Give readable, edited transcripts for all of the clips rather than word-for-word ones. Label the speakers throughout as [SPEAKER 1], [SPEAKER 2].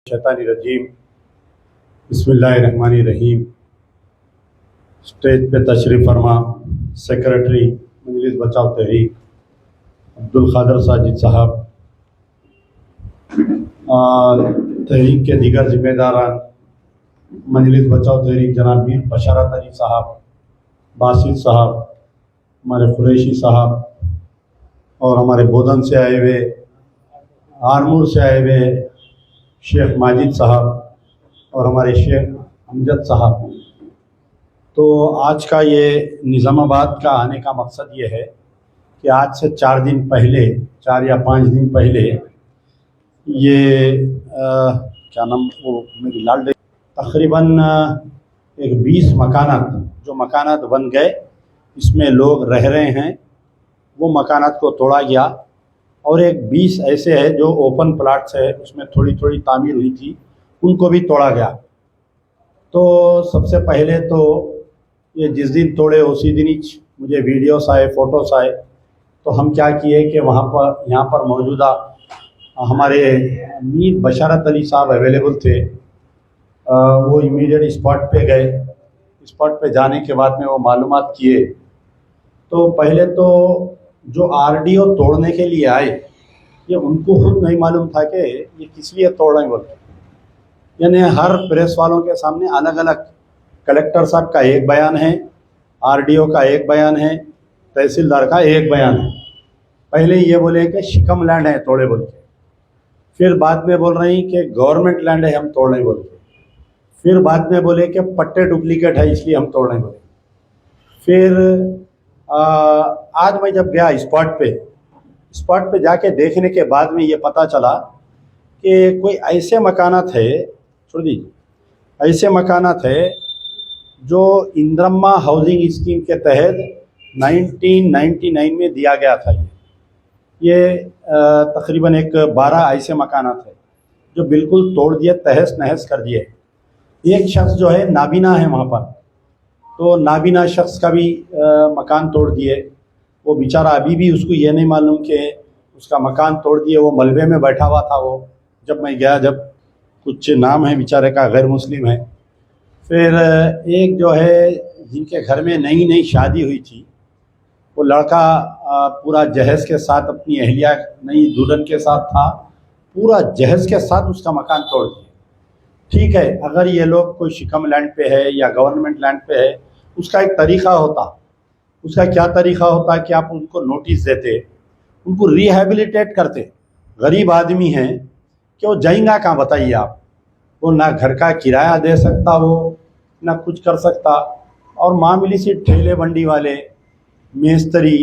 [SPEAKER 1] शैतानिर्रजीम बिस्मिल्लाहिर्रहमानिर्रहीम। स्टेज पे तशरीफ़ फरमा सेक्रेटरी मजलिस बचाव तहरीक अब्दुल खादर साजिद साहब, तहरीक के दीगर ज़िम्मेदारान मजलिस बचाव तहरीक जनाब मीर बशारत अली साहब, बासित साहब, हमारे कुरैशी साहब और हमारे बोधन से आए हुए, आरमूर से आए हुए शेख माजिद साहब और हमारे शेख अमजद साहब। तो आज का ये निज़ामाबाद का आने का मकसद ये है कि आज से 4 दिन पहले, 4 या 5 दिन पहले ये क्या नाम वो मेरी लाल डे तकरीबन एक 20 मकानात जो मकानात बन गए, इसमें लोग रह रहे हैं, वो मकानात को तोड़ा गया और एक 20 ऐसे है जो ओपन प्लाट्स है, उसमें थोड़ी थोड़ी तामीर हुई थी, उनको भी तोड़ा गया। तो सबसे पहले तो ये जिस दिन तोड़े उसी दिन ही मुझे वीडियोस आए, फ़ोटोस आए, तो हम क्या किए कि वहाँ पर यहाँ पर मौजूदा हमारे मीर बशारत अली साहब अवेलेबल थे, वो इमीडिएट स्पॉट पे गए। स्पॉट पे जाने के बाद में वो मालूमात किए। तो पहले तो जो आरडीओ तोड़ने के लिए आए, ये उनको खुद नहीं मालूम था कि ये किस लिए तोड़ रहे हैं बोल के। यानी हर प्रेस वालों के सामने अलग अलग, कलेक्टर साहब का एक बयान है, आरडीओ का एक बयान है, तहसीलदार का एक बयान है। पहले ये बोले कि शिकम लैंड है तोड़े बोल के, फिर बाद में बोल रहे हैं कि गवर्नमेंट लैंड है हम तोड़ रहे बोल के, फिर बाद में बोले कि पट्टे डुप्लीकेट है इसलिए हम तोड़ रहे बोले। फिर आज मैं जब गया स्पॉट पे जाके देखने के बाद में ये पता चला कि कोई ऐसे मकानात है, छोड़ दीजिए, ऐसे मकानात है जो इंदिरम्मा हाउसिंग स्कीम के तहत 1999 में दिया गया था। ये तकरीबन एक 12 ऐसे मकानात है जो बिल्कुल तोड़ दिए, तहस नहस कर दिए। एक शख्स जो है नाबीना है वहाँ पर, तो नाबीना शख्स का भी मकान तोड़ दिए। वो बेचारा अभी भी उसको ये नहीं मालूम कि उसका मकान तोड़ दिए, वो मलबे में बैठा हुआ था। वो जब मैं गया, जब कुछ नाम है बेचारे का, गैर मुस्लिम है। फिर एक जो है जिनके घर में नई नई शादी हुई थी, वो लड़का पूरा जहेज़ के साथ अपनी अहलिया नई दुल्हन के साथ था, पूरा जहेज़ के साथ उसका मकान तोड़ दिया। ठीक है, अगर ये लोग कोई शिकम लैंड पे है या गवर्नमेंट लैंड पे है, उसका एक तरीक़ा होता। उसका क्या तरीक़ा होता कि आप उनको नोटिस देते, उनको रिहेबिलिटेट करते। गरीब आदमी हैं कि वो जाएंगा कहाँ बताइए आप। वो ना घर का किराया दे सकता, वो ना कुछ कर सकता, और मामूली सी ठेले बंडी वाले, मिस्त्री,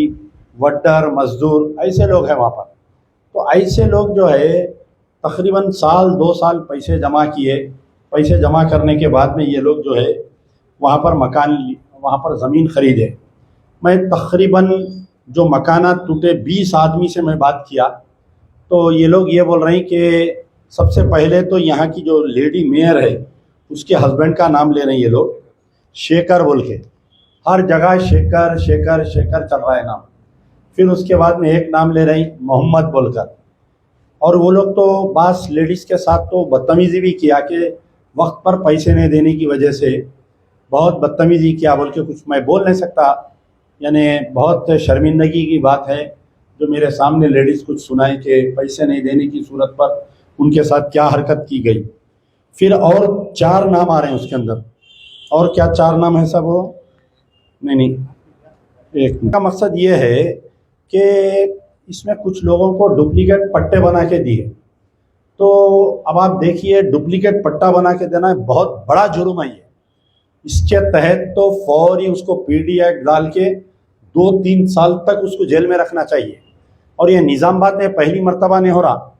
[SPEAKER 1] वड्डर, मजदूर, ऐसे लोग हैं वहाँ पर। तो ऐसे लोग जो है तकरीबन साल 2 साल पैसे जमा किए। पैसे जमा करने के बाद में ये लोग जो है वहाँ पर वहाँ पर ज़मीन ख़रीदे। मैं तकरीबन जो मकानात टूटे 20 आदमी से मैं बात किया, तो ये लोग ये बोल रहे हैं कि सबसे पहले तो यहाँ की जो लेडी मेयर है उसके हस्बैंड का नाम ले रहे हैं ये लोग, शेखर बोल के। हर जगह शेखर शेखर शेखर चल रहा है नाम। फिर उसके बाद में एक नाम ले रहे हैं मोहम्मद बोलकर। और वो लोग तो बास लेडीज़ के साथ तो बदतमीज़ी भी किया कि वक्त पर पैसे नहीं देने की वजह से बहुत बदतमीज़ी किया बोल के कुछ मैं बोल नहीं सकता। यानी बहुत शर्मिंदगी की बात है जो मेरे सामने लेडीज़ कुछ सुनाए कि पैसे नहीं देने की सूरत पर उनके साथ क्या हरकत की गई। फिर और 4 नाम आ रहे हैं उसके अंदर। और क्या 4 नाम है सब? वो नहीं, एक का मकसद ये है कि इसमें कुछ लोगों को डुप्लीकेट पट्टे बना के दिए। तो अब आप देखिए, डुप्लीकेट पट्टा बना के देना है, बहुत बड़ा जुर्म है ये। इसके तहत तो फौरी उसको पीडी एक्ट डाल के 2-3 साल तक उसको जेल में रखना चाहिए। और ये निज़ामाबाद में पहली मर्तबा नहीं हो रहा।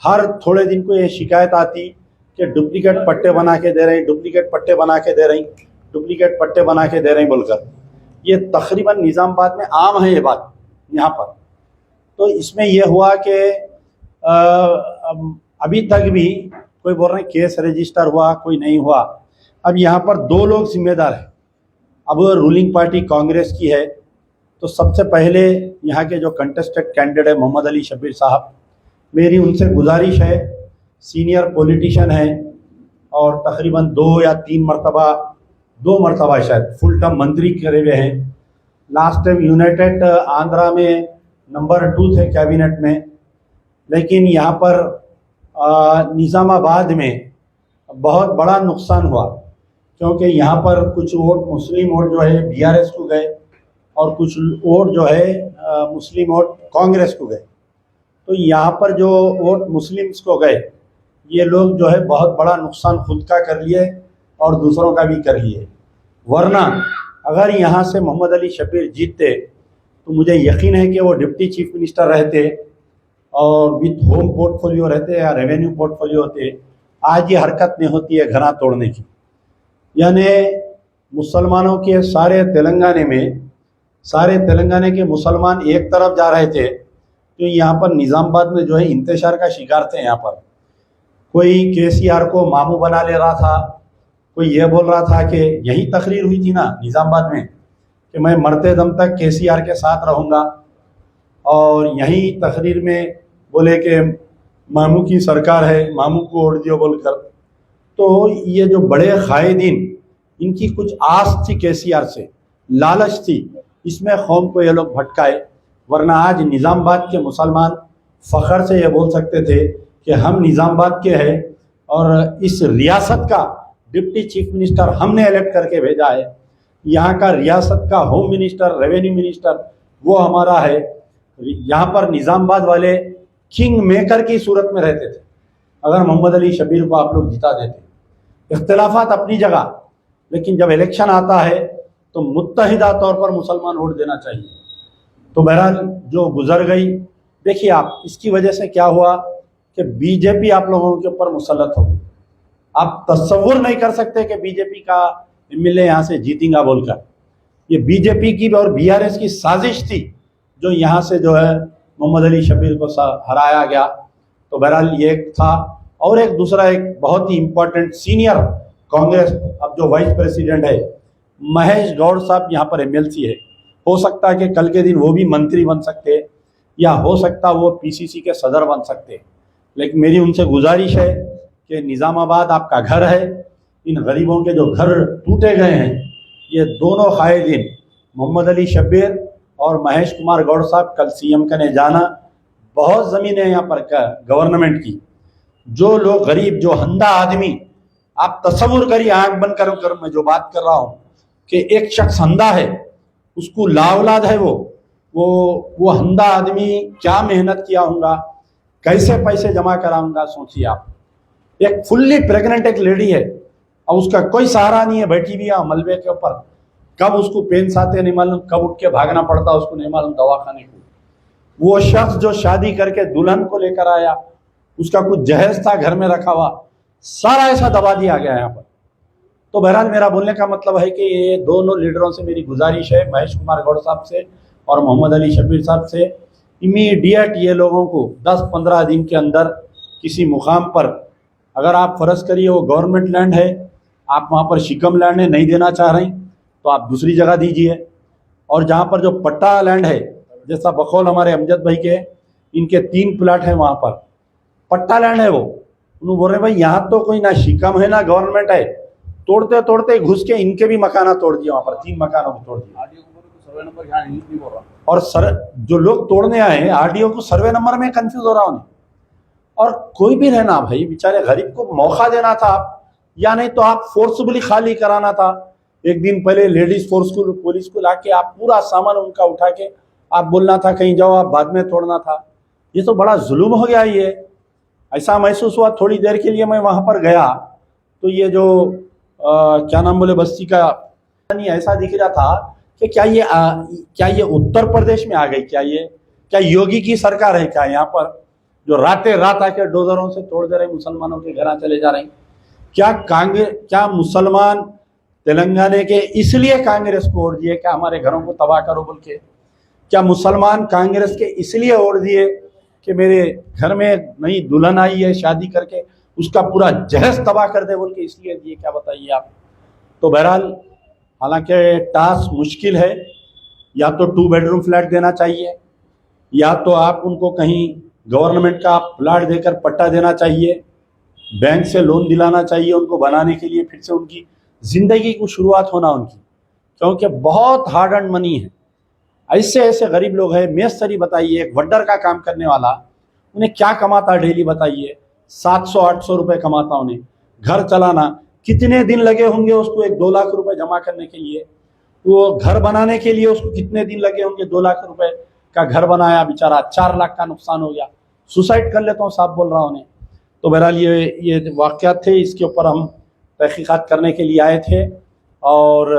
[SPEAKER 1] हर थोड़े दिन को ये शिकायत आती कि डुप्लीकेट पट्टे बना के दे रहे हैं, डुप्लीकेट पट्टे बना के दे रही, डुप्लीकेट पट्टे बना के दे रहे हैं बोलकर। ये तकरीबन निज़ामाबाद में आम है ये बात यहाँ पर। तो इसमें यह हुआ कि अभी तक भी कोई बोल रहे हैं केस रजिस्टर हुआ, कोई नहीं हुआ। अब यहाँ पर 2 लोग जिम्मेदार हैं। अब रूलिंग पार्टी कांग्रेस की है, तो सबसे पहले यहाँ के जो कंटेस्टेड कैंडिडेट है मोहम्मद अली शब्बीर साहब, मेरी उनसे गुजारिश है सीनियर पॉलिटिशियन हैं और तकरीबन 2 मरतबा शायद फुल टर्म मंत्री करे हुए हैं। लास्ट टाइम यूनाइटेड आंध्रा में नंबर 2 थे कैबिनेट में। लेकिन यहाँ पर निज़ामाबाद में बहुत बड़ा नुकसान हुआ, क्योंकि यहाँ पर कुछ वोट मुस्लिम वोट जो है बीआरएस को गए और कुछ वोट जो है मुस्लिम वोट कांग्रेस को गए। तो यहाँ पर जो वोट मुस्लिम्स को गए, ये लोग जो है बहुत बड़ा नुकसान खुद का कर लिए और दूसरों का भी कर लिए। वरना अगर यहाँ से मोहम्मद अली शब्बीर जीतते तो मुझे यकीन है कि वो डिप्टी चीफ मिनिस्टर रहते और विथ होम पोर्टफोलियो रहते या रेवेन्यू पोर्टफोलियो होते, आज ये हरकत नहीं होती है घरा तोड़ने की। यानी मुसलमानों के सारे तेलंगाना के मुसलमान एक तरफ जा रहे थे, तो यहाँ पर निज़ामाबाद में जो है इंतशार का शिकार थे। यहाँ पर कोई केसीआर को मामू बना ले रहा था, कोई ये बोल रहा था कि यही तकरीर हुई थी ना निज़ामाबाद में कि मैं मरते दम तक केसीआर के साथ रहूँगा, और यही तकरीर में बोले कि मामू की सरकार है, मामू को वोट दियो बोलकर। तो ये जो बड़े कायदीन, इनकी कुछ आस थी केसीआर से, लालच थी, इसमें कौम को ये लोग भटकाए। वरना आज निज़ामाबाद के मुसलमान फ़ख्र से ये बोल सकते थे कि हम निज़ामाबाद के हैं और इस रियासत का डिप्टी चीफ मिनिस्टर हमने इलेक्ट करके भेजा है। यहाँ का रियासत का होम मिनिस्टर, रेवेन्यू मिनिस्टर वो हमारा है। यहाँ पर निज़ामाबाद वाले किंग मेकर की सूरत में रहते थे अगर मोहम्मद अली शब्बीर को आप लोग जिता देते। इख्तिलाफात अपनी जगह, लेकिन जब इलेक्शन आता है तो मुत्तहिदा तौर पर मुसलमान वोट देना चाहिए। तो बहरहाल जो गुजर गई, देखिए आप, इसकी वजह से क्या हुआ कि बीजेपी आप लोगों के ऊपर मुसल्लत हो गई। आप तस्वुर नहीं कर सकते कि बीजेपी का एमएलए यहाँ से जीतेगा बोलकर। ये बीजेपी की और बीआरएस की साजिश थी जो यहाँ से जो है मोहम्मद अली शब्बीर को हराया गया। तो बहरहाल ये एक था। और एक दूसरा एक बहुत ही इम्पोर्टेंट सीनियर कांग्रेस अब जो वाइस प्रेसिडेंट है महेश गौड़ साहब यहाँ पर एमएलसी है। हो सकता है कि कल के दिन वो भी मंत्री बन सकते, या हो सकता वो पीसीसी के सदर बन सकते। लेकिन मेरी उनसे गुजारिश है कि निज़ामाबाद आपका घर है, इन गरीबों के जो घर टूटे गए हैं, ये दोनों कायदीन मोहम्मद अली शब्बीर और महेश कुमार गौड़ साहब कल सीएम का ने जाना। बहुत ज़मीन है यहाँ पर गवर्नमेंट की। जो लोग गरीब, जो हंदा आदमी, आप तस्वुर करिए, आंख बंद कर मैं जो बात कर रहा हूँ कि एक शख्स हंदा है, उसको लाऔलाद है, वो हंदा आदमी क्या मेहनत किया होगा, कैसे पैसे जमा कराऊंगा। सोचिए आप, एक फुल्ली प्रेग्नेंट एक लेडी है और उसका कोई सहारा नहीं है, बैठी हुई है मलबे के ऊपर। कब उसको पेन्स आते नहीं मालूम, कब उठ के भागना पड़ता उसको नहीं मालूम दवाखाने को। वो शख्स जो शादी करके दुल्हन को लेकर आया, उसका कुछ जहेज था घर में रखा हुआ, सारा ऐसा दबा दिया गया यहाँ पर। तो बहरहाल मेरा बोलने का मतलब है कि ये दोनों लीडरों से मेरी गुजारिश है, महेश कुमार गौड़ साहब से और मोहम्मद अली शब्बीर साहब से, इमीडिएट ये लोगों को 10-15 दिन के अंदर किसी मुकाम पर, अगर आप फ़र्ज़ करिए वो गवर्नमेंट लैंड है, आप वहाँ पर शिकम लैंड है, नहीं देना चाह रही तो आप दूसरी जगह दीजिए। और जहाँ पर जो पट्टा लैंड है, जैसा बखौल हमारे अमजद भाई के, इनके 3 प्लाट हैं वहाँ पर पट्टा लैंड है। वो उन्होंने बोल रहे भाई यहाँ तो कोई ना शिकम है ना गवर्नमेंट है, तोड़ते तोड़ते घुस के इनके भी मकाना तोड़ दिए, वहाँ पर 3 मकानों को तोड़ दिया। और जो लोग तोड़ने आए हैं आरडीओ को सर्वे नंबर में कंफ्यूज हो रहा हूँ। और कोई भी रहना भाई, बेचारे गरीब को मौका देना था, या नहीं तो आप फोर्सबली खाली कराना था। एक दिन पहले लेडीज फोर्स को, पुलिस को लाके आप पूरा सामान उनका उठा के आप बोलना था कहीं जाओ, आप बाद में तोड़ना था। ये तो बड़ा जुल्म हो गया। ये ऐसा महसूस हुआ थोड़ी देर के लिए मैं वहाँ पर गया तो ये जो क्या नाम बोले बस्ती का, नहीं ऐसा दिख रहा था कि क्या ये उत्तर प्रदेश में आ गई, क्या योगी की सरकार है क्या यहाँ पर, जो रातें रात आके डोजरों से तोड़ दे रहे, मुसलमानों के घर चले जा रहे। क्या मुसलमान तेलंगाना के इसलिए कांग्रेस को वोट दिए, क्या हमारे घरों को तबाह करो बोल के? क्या मुसलमान कांग्रेस के इसलिए वोट दिए कि मेरे घर में नई दुल्हन आई है शादी करके, उसका पूरा जहेज तबाह कर दे बोल के इसलिए दिए? क्या बताइए आप। तो बहरहाल, हालांकि टास्क मुश्किल है, या तो 2 बेडरूम फ्लैट देना चाहिए, या तो आप उनको कहीं गवर्नमेंट का प्लाट देकर पट्टा देना चाहिए, बैंक से लोन दिलाना चाहिए उनको बनाने के लिए, फिर से उनकी ज़िंदगी की शुरुआत होना उनकी, क्योंकि बहुत हार्ड अर्न मनी है। ऐसे ऐसे गरीब लोग हैं। मेस्त्री बताइए, एक वड्डर का काम करने वाला, उन्हें क्या कमाता डेली बताइए? 700-800 रुपये कमाता उन्हें। घर चलाना कितने दिन लगे होंगे उसको 1-2 लाख रुपए जमा करने के लिए? वो घर बनाने के लिए उसको कितने दिन लगे होंगे? 2 लाख रुपए का घर बनाया बेचारा, 4 लाख का नुकसान हो गया, सुसाइड कर लेता हूँ साहब बोल रहा हूँ उन्हें। तो बहरहाल ये वाक़यात थे, इसके ऊपर हम तहकीक़ात करने के लिए आए थे। और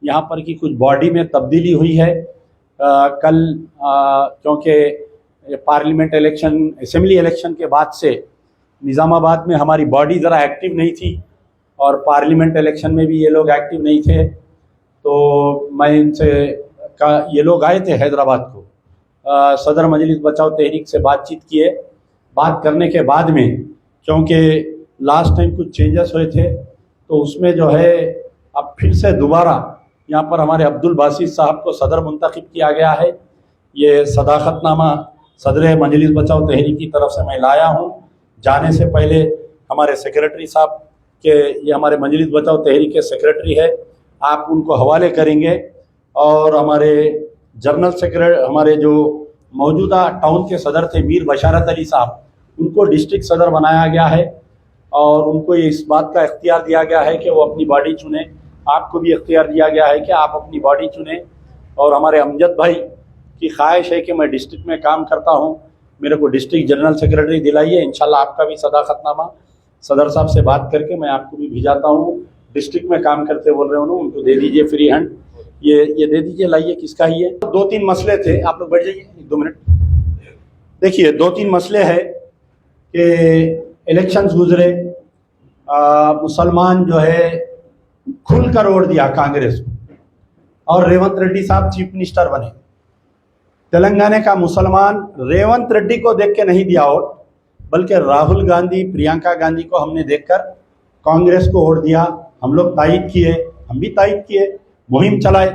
[SPEAKER 1] यहाँ पर की कुछ बॉडी में तब्दीली हुई है। कल क्योंकि पार्लियामेंट इलेक्शन, असेंबली इलेक्शन के बाद से निज़ामाबाद में हमारी बॉडी ज़रा एक्टिव नहीं थी, और पार्लियामेंट इलेक्शन में भी ये लोग एक्टिव नहीं थे। तो मैं इनसे ये लोग आए थे हैदराबाद को, सदर मजलिस बचाओ तहरीक से बातचीत किए। बात करने के बाद में, क्योंकि लास्ट टाइम कुछ चेंजेस हुए थे, तो उसमें जो है अब फिर से दोबारा यहाँ पर हमारे अब्दुल बासित साहब को सदर मुंतखब किया गया है। ये सदाकतनामा सदर मजलिस बचाओ तहरीक की तरफ से मैं लाया हूँ। जाने से पहले हमारे सेक्रेटरी साहब के, ये हमारे मजलिस बचाओ तहरीक के सेक्रेटरी है, आप उनको हवाले करेंगे। और हमारे जनरल सेक्रेटरी, हमारे जो मौजूदा टाउन के सदर थे मीर बशारत अली साहब, उनको डिस्ट्रिक्ट सदर बनाया गया है, और उनको ये इस बात का इख्तियार दिया गया है कि वो अपनी बॉडी चुने। आपको भी इख्तियार दिया गया है कि आप अपनी बॉडी चुने। और हमारे अमजद भाई की ख्वाहिश है कि मैं डिस्ट्रिक्ट में काम करता हूँ, मेरे को डिस्ट्रिक्ट जनरल सेक्रेटरी दिलाइए। इंशाल्लाह आपका भी सदाकतनामा सदर साहब से बात करके मैं आपको भी भिजाता हूँ। डिस्ट्रिक्ट में काम करते बोल रहे हो, उनको दे दीजिए फ्री हैंड। ये दे दीजिए, लाइए, किसका ही है। 2-3 मसले थे, आप लोग बैठ जाइए 1-2 मिनट। देखिए 2-3 मसले हैं कि इलेक्शंस गुजरे, मुसलमान जो है खुल कर वोट दिया कांग्रेस को, और रेवंत रेड्डी साहब चीफ मिनिस्टर बने। तेलंगाना का मुसलमान रेवंत रेड्डी को देख के नहीं दिया वोट, बल्कि राहुल गांधी, प्रियंका गांधी को हमने देखकर कांग्रेस को वोट दिया। हम लोग तायद किए, हम भी तायद किए, मुहिम चलाए।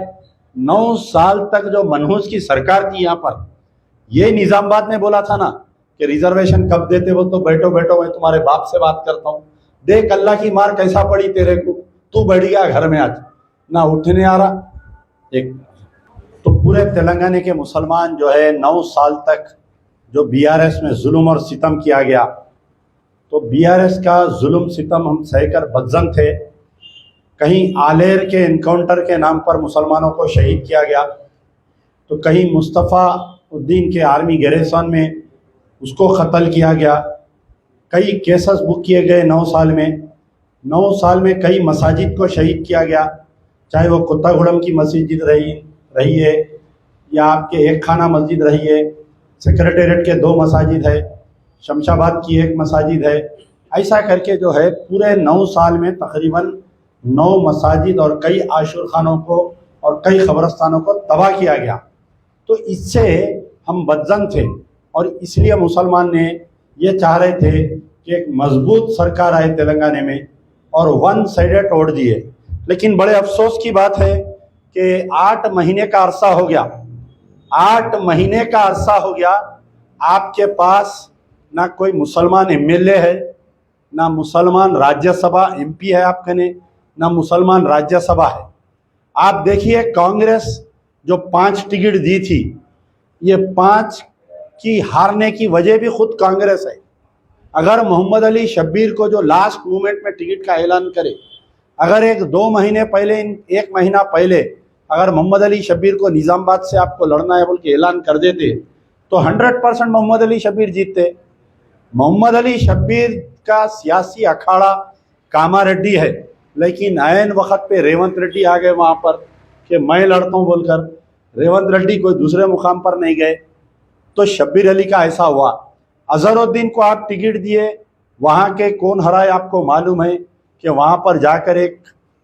[SPEAKER 1] 9 साल तक जो मनहूस की सरकार थी यहाँ पर, ये निजामाबाद में बोला था ना कि रिजर्वेशन कब देते हो, तो बैठो बैठो मैं तुम्हारे बाप से बात करता हूँ, देख अल्लाह की मार कैसा पड़ी तेरे को, तू बैठ गया घर में, आज ना उठने आ रहा। एक तो पूरे तेलंगाना के मुसलमान जो है 9 साल तक जो बीआरएस में जुल्म और सितम किया गया, तो बीआरएस का जुल्म सितम हम सहकर बदजन थे। कहीं आलेर के इनकाउंटर के नाम पर मुसलमानों को शहीद किया गया, तो कहीं मुस्तफ़ा उद्दीन के आर्मी गैरिसन में उसको कत्ल किया गया। कई केसेस बुक किए गए 9 साल में। 9 साल में कई मसाजिद को शहीद किया गया, चाहे वो कुत्तागुड़म की मस्जिद रही है, या आपके एक खाना मस्जिद रही है, सेक्रेटेरिएट के 2 मसाजिद है, शमशाबाद की 1 मसाजिद है। ऐसा करके जो है पूरे 9 साल में तकरीबन 9 मसाजिद और कई आशुर खानों को और कई कब्रस्तानों को तबाह किया गया। तो इससे हम बदजन थे, और इसलिए मुसलमान ने ये चाह रहे थे कि एक मजबूत सरकार आए तेलंगाना में, और 1 साइडेड वोट दिए। लेकिन बड़े अफसोस की बात है कि 8 महीने का अरसा हो गया, 8 महीने का अरसा हो गया, आपके पास ना कोई मुसलमान एमएलए है, ना मुसलमान राज्यसभा एमपी है आपके ने, ना मुसलमान राज्यसभा है। आप देखिए कांग्रेस जो 5 टिकट दी थी, ये 5 की हारने की वजह भी खुद कांग्रेस है। अगर मोहम्मद अली शब्बीर को जो लास्ट मोमेंट में टिकट का ऐलान करे, अगर 1-2 महीने पहले, 1 महीना पहले अगर मोहम्मद अली शब्बीर को निज़ामाबाद से आपको लड़ना है बोल के ऐलान कर देते, तो 100% मोहम्मद अली शब्बीर जीतते। मोहम्मद अली शब्बीर का सियासी अखाड़ा कामारेड्डी है, लेकिन ऐन वक्त पे रेवंत रेड्डी आ गए वहाँ पर कि मैं लड़ता हूँ बोलकर। रेवंत रेड्डी कोई दूसरे मुकाम पर नहीं गए, तो शब्बीर अली का ऐसा हुआ। अजहरुद्दीन को आप टिकट दिए, वहाँ के कौन हराए आपको मालूम है कि वहाँ पर जाकर एक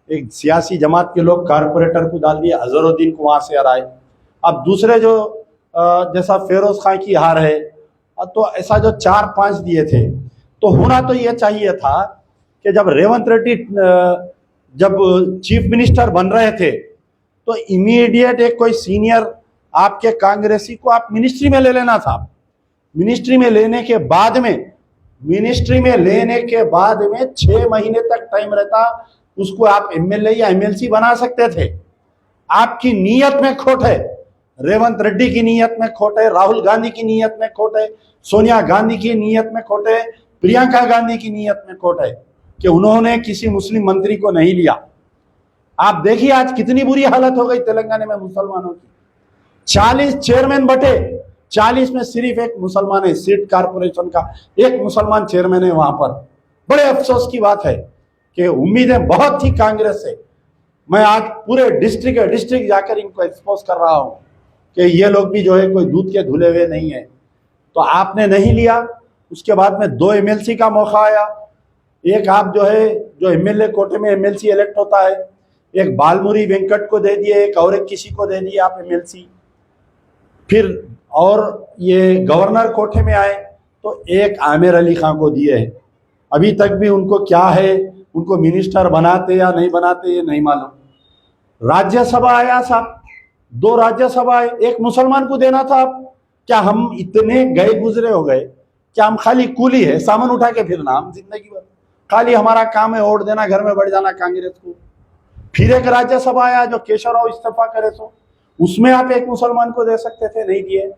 [SPEAKER 1] सियासी जमात के लोग कारपोरेटर को डाल दिए, अजहरुद्दीन को वहाँ से हराए। अब दूसरे जो जैसा फेरोज खां की हार है, तो ऐसा जो 4-5 दिए थे, तो होना तो ये चाहिए था कि जब रेवंत रेड्डी जब चीफ मिनिस्टर बन रहे थे, तो इमीडिएट एक कोई सीनियर आपके कांग्रेसी को आप मिनिस्ट्री में ले लेना था। मिनिस्ट्री में लेने के बाद में मिनिस्ट्री में लेने के बाद में 6 महीने तक टाइम रहता, उसको आप एमएलए या एमएलसी बना सकते थे। आपकी नीयत में खोट है, रेवंत रेड्डी की नीयत में खोट है, राहुल गांधी की नीयत में खोट है, सोनिया गांधी की नीयत में खोट है, प्रियंका गांधी की नीयत में खोट है कि उन्होंने किसी मुस्लिम मंत्री को नहीं लिया। आप देखिए आज कितनी बुरी हालत हो गई तेलंगाना में मुसलमानों की। 40 चेयरमैन बटे, 40 में सिर्फ एक मुसलमान है, सीट कारपोरेशन का एक मुसलमान चेयरमैन है वहां पर। बड़े अफसोस की बात है कि उम्मीदें बहुत थी कांग्रेस से। मैं आज पूरे डिस्ट्रिक्ट जाकर इनको एक्सपोज कर रहा हूं कि ये लोग भी जो है कोई दूध के धुले हुए नहीं है। तो आपने नहीं लिया। उसके बाद में 2 एमएलसी का मौका आया। एक आप जो है जो एमएलए कोटे में एमएलसी इलेक्ट होता है, एक बालमुरी वेंकट को दे दिए, एक और एक किसी को दे दिए आप एमएलसी। फिर और ये गवर्नर कोटे में आए तो एक आमिर अली खां को दिए है। अभी तक भी उनको क्या है, उनको मिनिस्टर बनाते या नहीं बनाते ये नहीं मालूम। राज्यसभा आया साहब, 2 राज्यसभा आए, एक मुसलमान को देना था। आप क्या हम इतने गए गुजरे हो गए? क्या हम खाली कूली है, सामान उठा के फिरना हम जिंदगी भर? खाली हमारा काम है वोट देना, घर में बैठ जाना कांग्रेस को। फिर एक राज्यसभा आया जो केशव राव इस्तीफा करे सो, उसमें आप एक मुसलमान को दे सकते थे, नहीं दिए।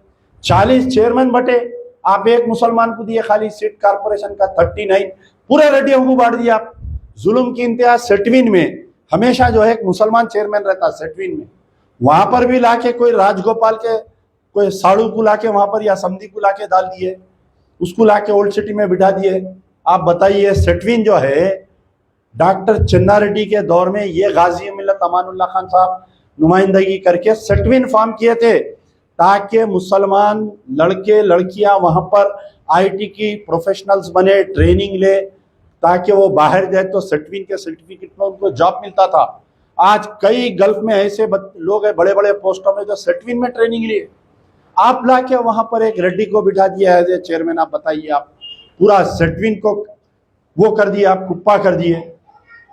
[SPEAKER 1] 40 चेयरमैन बटे, आप एक मुसलमान को दिए खाली सीट कारपोरेशन का 39, पूरे रेडियो को बांट दिया आप। जुल्म की इंतहा सेटविन में हमेशा जो है एक मुसलमान चेयरमैन रहता सेटविन में, वहां पर भी लाके कोई राजगोपाल के कोई साड़ू को लाके वहां पर या समधी को लाके डाल दिए, उसको लाके ओल्ड सिटी में बिठा दिए। आप बताइए सेटविन जो है डॉक्टर चन्ना रेड्डी के दौर में ये गाजी मिल्लत अमानुल्लाह खान साहब नुमाइंदगी करके सेटविन फॉर्म किए थे ताकि मुसलमान लड़के लड़कियां वहां पर आईटी की प्रोफेशनल्स बने, ट्रेनिंग ले, ताकि वो बाहर जाए तो सेटविन के सर्टिफिकेट में उनको जॉब मिलता था। आज कई गल्फ में ऐसे लोग हैं बड़े बड़े पोस्टों में जो सेटविन में ट्रेनिंग लिए, आप लाके वहां पर एक रेड्डी को बिठा दिया एज ए चेयरमैन। आप बताइए, आप पूरा सेटविन को वो कर दिया, आप कुप्पा कर दिए।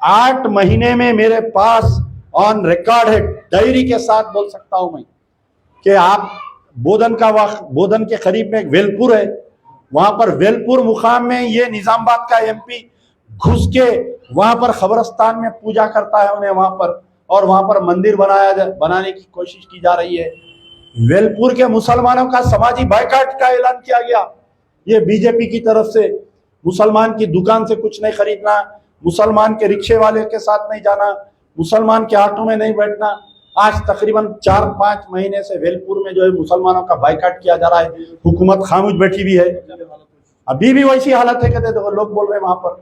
[SPEAKER 1] 8 महीने में मेरे पास ऑन रिकॉर्ड है, डायरी के साथ बोल सकता हूं मैं कि आप बोधन के करीब में एक वेलपुर है, वहां पर वेलपुर मुकाम में ये निजामाबाद का एमपी घुस के वहां पर खबरस्तान में पूजा करता है उन्हें वहां पर, और वहां पर मंदिर बनाने की कोशिश की जा रही है। वेलपुर के मुसलमानों का समाजी बायकाट का ऐलान किया गया, ये बीजेपी की तरफ से। मुसलमान की दुकान से कुछ नहीं खरीदना, मुसलमान के रिक्शे वाले के साथ नहीं जाना, मुसलमान के ऑटो में नहीं बैठना। आज तकरीबन 4-5 महीने से वेलपुर में जो है मुसलमानों का बायकाट किया जा रहा है। हुकूमत खामोश बैठी हुई है, अभी भी वैसी हालत है, कहते देखो लोग बोल रहे हैं वहां पर।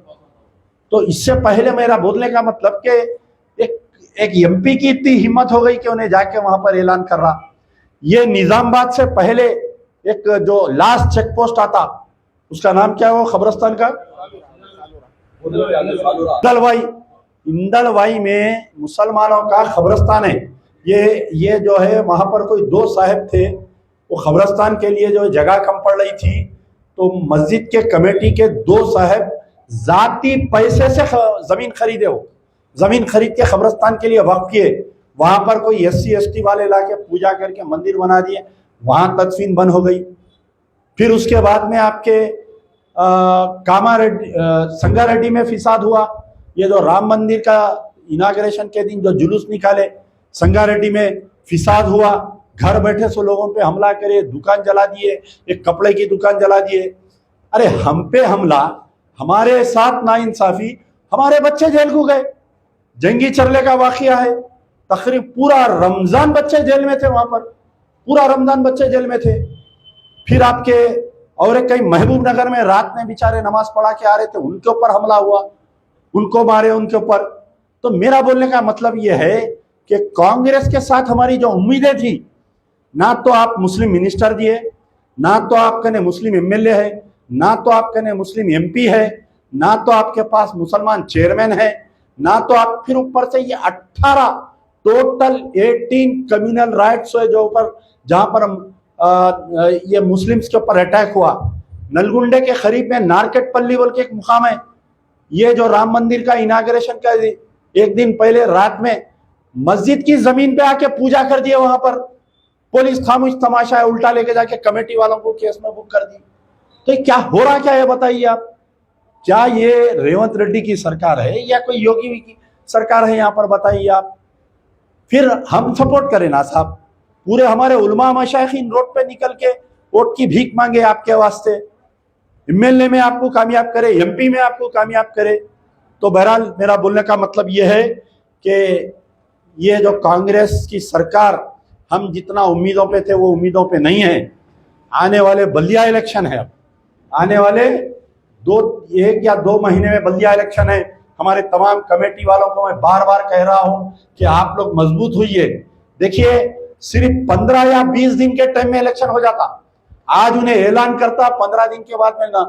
[SPEAKER 1] तो इससे पहले मेरा बोलने का मतलब कि एक एमपी की इतनी हिम्मत हो गई कि उन्हें जाके वहां पर ऐलान कर रहा। ये निजामाबाद से पहले एक जो लास्ट चेक पोस्ट आता, उसका नाम क्या है वो खबरस्तान का? इंदलवाई में मुसलमानों का खबरस्तान है। ये जो है वहां पर कोई 2 साहब थे, वो खबरस्तान के लिए जो जगह कम पड़ रही थी, तो मस्जिद के कमेटी के 2 साहब जाती पैसे से जमीन खरीदे, हो जमीन खरीद के खबरस्तान के लिए वक्फ किए। वहां पर कोई SC ST वाले लाके पूजा करके मंदिर बना दिए, वहां तदफीन बंद हो गई। फिर उसके बाद में आपके संगारेड्डी में फिसाद हुआ। ये जो राम मंदिर का इनाग्रेशन के दिन जो जुलूस निकाले, संगारेड्डी में फिसाद हुआ, घर बैठे सो लोगों पे हमला करे, दुकान जला दिए, एक कपड़े की दुकान जला दिए। अरे हम पे हमला, हमारे साथ नाइंसाफी, हमारे बच्चे जेल को गए। जंगी चरले का वाकया है, तकरीब पूरा रमजान बच्चे जेल में थे, वहां पर पूरा रमजान बच्चे जेल में थे। फिर आपके और एक कहीं महबूब नगर में रात में बेचारे नमाज पढ़ा के आ रहे थे, उनके ऊपर हमला हुआ, उनको मारे उनके ऊपर। तो मेरा बोलने का मतलब यह है कि कांग्रेस के साथ हमारी जो उम्मीदें थी, ना तो आप मुस्लिम मिनिस्टर दिए, ना तो आपके ने मुस्लिम MLA है, ना तो आपके ने मुस्लिम MP है, ना तो आपके पास मुसलमान चेयरमैन है, ना तो आप फिर ऊपर से ये 18 टोटल 18 कम्युनल राइट्स है जो ऊपर, जहां पर ये मुस्लिम्स के ऊपर अटैक हुआ। नलगुंडे के करीब में नारकेटपल्ली बोल के एक मुकाम है, ये जो राम मंदिर का इनाग्रेशन का एक दिन पहले रात में मस्जिद की जमीन पे आके पूजा कर दिए, वहां पर पुलिस खामोश तमाशा है, उल्टा लेके जाके कमेटी वालों को केस में बुक कर दी। तो क्या हो रहा क्या है बताइए आप। क्या ये रेवंत रेड्डी की सरकार है या कोई योगी की सरकार है? यहाँ पर बताइए आप। फिर हम सपोर्ट करें ना साहब? पूरे हमारे उलमा मशाइखीन रोड पे निकल के वोट की भीख मांगे आपके वास्ते, एमएलए में आपको कामयाब करे, एमपी में आपको कामयाब करे। तो बहरहाल मेरा बोलने का मतलब यह है कि ये जो कांग्रेस की सरकार, हम जितना उम्मीदों पे थे वो उम्मीदों पे नहीं है। आने वाले बल्दिया इलेक्शन है, अब आने वाले 1 या 2 महीने में बल्दिया इलेक्शन है। हमारे तमाम कमेटी वालों को मैं बार बार कह रहा हूं कि आप लोग मजबूत हुइए। देखिए, सिर्फ 15 या 20 दिन के टाइम में इलेक्शन हो जाता। आज उन्हें ऐलान करता, 15 दिन के बाद में ना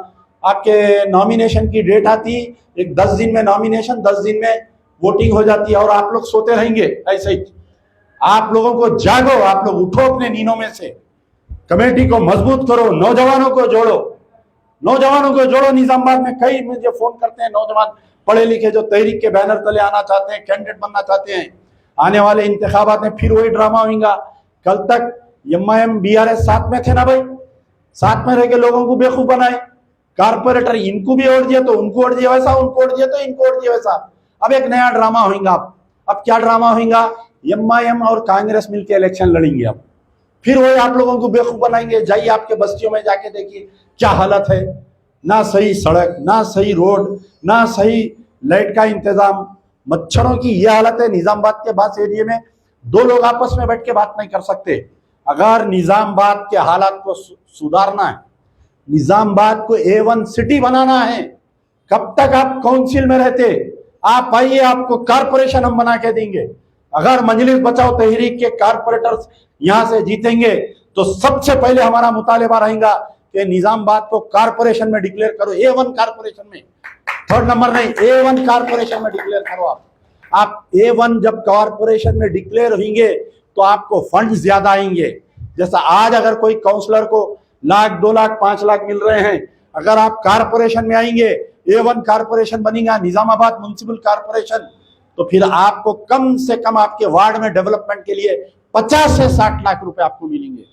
[SPEAKER 1] आपके नॉमिनेशन की डेट आती, एक 10 दिन में नॉमिनेशन, 10 दिन में वोटिंग हो जाती है, और आप लोग सोते रहेंगे ऐसे ही। आप लोगों को जागो, आप लोग उठो अपने नींदों में से, कमेटी को मजबूत करो, नौजवानों को जोड़ो, नौजवानों को जोड़ो। निजामाबाद में कई मुझे फोन करते हैं नौजवान पढ़े लिखे जो तहरीक के बैनर तले आना चाहते हैं, कैंडिडेट बनना चाहते हैं। आने वाले इंतखाबात में फिर वही ड्रामा होगा। कल तक एमआईएम बीआरएस साथ में थे ना भाई, साथ में रह के लोगों को बेवकूफ बनाए। कारपोरेटर इनको भी वोट दिया तो उनको वोट दिया वैसा, उनको वोट दिया तो इनको वोट दिया वैसा। अब एक नया ड्रामा होगा। अब क्या ड्रामा होगा? एमआईएम और कांग्रेस मिलकर इलेक्शन लड़ेंगे। अब फिर वही आप लोगों को बेवकूफ बनाएंगे। जाइए आपके बस्तियों में जाके देखिए क्या हालत है। ना सही सड़क, ना सही रोड, ना सही लाइट का इंतजाम, मच्छरों की यह हालत है। निजामाबाद के बास एरिया में 2 लोग आपस में बैठ के बात नहीं कर सकते। अगर निजामाबाद के हालात को सुधारना है, निजामाबाद को A1 सिटी बनाना है, कब तक आप काउंसिल में रहते? आप आइए, आपको कारपोरेशन हम बना के देंगे। अगर मजलिस बचाओ तहरीक के कारपोरेटर्स यहां से जीतेंगे तो सबसे पहले हमारा मुतालिबा रहेगा कि निजामाबाद को कारपोरेशन में डिक्लेयर करो, A1 कारपोरेशन में, 3rd नंबर नहीं, A1 कारपोरेशन में डिक्लेयर करो। आप A1 जब कारपोरेशन में डिक्लेयर होंगे तो आपको फंड ज्यादा आएंगे। जैसा आज अगर कोई काउंसलर को लाख, 2 लाख, 5 लाख मिल रहे हैं, अगर आप कारपोरेशन में आएंगे, A1 कारपोरेशन बनेगा निजामाबाद म्युनिसिपल कारपोरेशन, तो फिर आपको कम से कम आपके वार्ड में डेवलपमेंट के लिए 50 से 60 लाख रुपए आपको मिलेंगे।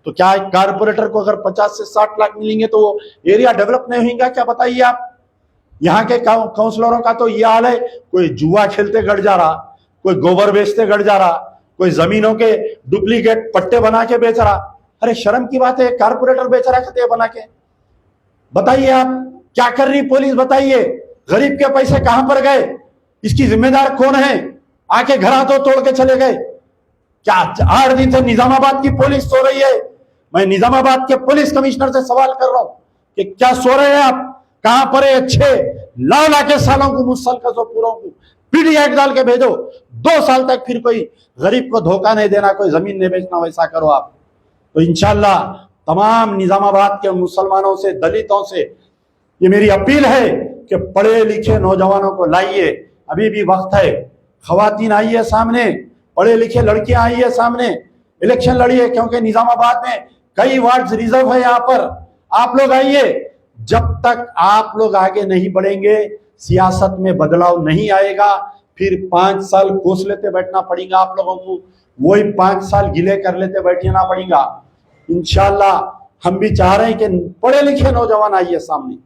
[SPEAKER 1] तो क्या एक कारपोरेटर को अगर 50 से 60 लाख मिलेंगे तो वो एरिया डेवलप नहीं होगा क्या? बताइए आप। यहाँ के काउंसलरों का तो ये हाल है, कोई जुआ खेलते गड़ जा रहा, कोई गोबर बेचते गड़ जा रहा, कोई जमीनों के डुप्लीकेट पट्टे बना के बेच रहा। अरे शर्म की बात है, कारपोरेटर बेच रहा खते बना के। बताइए आप क्या कर रही पुलिस? बताइए गरीब के पैसे कहां पर गए? इसकी जिम्मेदार कौन है? आके घर तो तोड़ के चले गए। क्या 8 दिन से निजामाबाद की पुलिस सो रही है? मैं निजामाबाद के पुलिस कमिश्नर से सवाल कर रहा हूं कि क्या सो रहे हैं आप? कहां पर है? अच्छे लाला के सालों को मुसल कसो पूरों को पीडी एक्ट डाल के भेजो। 2 साल तक फिर कोई गरीब को धोखा नहीं देना, कोई जमीन नहीं बेचना, वैसा करो आप। तो इंशाल्लाह तमाम निजामाबाद के मुसलमानों से, दलितों से ये मेरी अपील है कि पढ़े लिखे नौजवानों को लाइए, अभी भी वक्त है। खवातीन आइए सामने, पढ़े लिखे लड़कियां आइए सामने, इलेक्शन लड़िए, क्योंकि निजामाबाद में कई वार्ड रिजर्व है। यहाँ पर आप लोग आइए। जब तक आप लोग आगे नहीं बढ़ेंगे, सियासत में बदलाव नहीं आएगा। फिर 5 साल कोस लेते बैठना पड़ेगा आप लोगों को, वही 5 साल गिले कर लेते बैठना पड़ेगा। इंशाल्लाह हम भी चाह रहे हैं कि पढ़े लिखे नौजवान आइए सामने।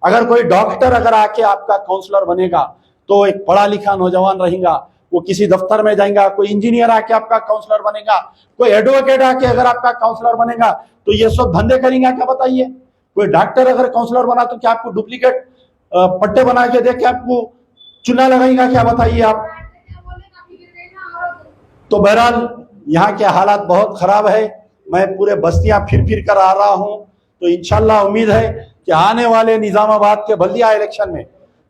[SPEAKER 1] अगर कोई डॉक्टर अगर आके आपका काउंसलर बनेगा तो एक पढ़ा लिखा नौजवान रहेगा, वो किसी दफ्तर में जाएगा। कोई इंजीनियर आके आपका काउंसलर बनेगा, कोई एडवोकेट आके अगर आपका काउंसलर बनेगा तो ये सब धंधे करेंगे क्या? बताइए। कोई डॉक्टर अगर काउंसलर बना तो क्या आपको डुप्लीकेट पट्टे बना के देख के आपको चुना लगाएगा क्या? बताइए आप। तो बहरहाल यहाँ के हालात बहुत खराब है। मैं पूरे बस्तियां फिर कर आ रहा हूं, तो इंशाल्लाह उम्मीद है कि आने वाले निजामाबाद के बल्दिया इलेक्शन में,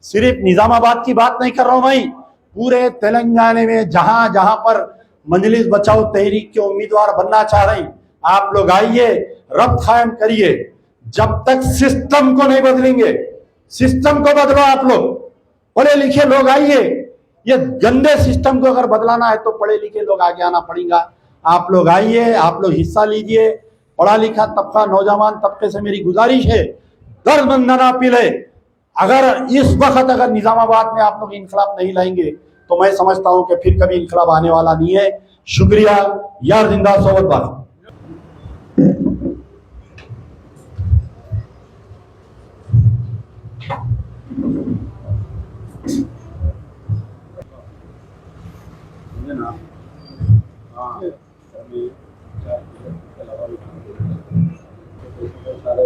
[SPEAKER 1] सिर्फ निजामाबाद की बात नहीं कर रहा हूं मैं, पूरे तेलंगाना में जहां जहां पर मजलिस बचाओ तहरीक के उम्मीदवार बनना चाह रहे हैं, आप लोग आइए, रब्त कायम करिए। जब तक सिस्टम को नहीं बदलेंगे, सिस्टम को बदलो आप लोग, पढ़े लिखे लोग आइए। ये गंदे सिस्टम को अगर बदलाना है तो पढ़े लिखे लोग आगे आना पड़ेगा। आप लोग आइए, आप लोग हिस्सा लीजिए। पढ़ा लिखा तबका, नौजवान तबके से मेरी गुजारिश है, दर्दमंदाना अपील है, अगर इस वक्त अगर निजामाबाद में आप लोग इनकलाब नहीं लाएंगे तो मैं समझता हूं कि फिर कभी इनकलाब आने वाला नहीं है। शुक्रिया। यार जिंदा सोबत बात। समझे ना। हाँ अभी 4 किलो के अलावा भी सारे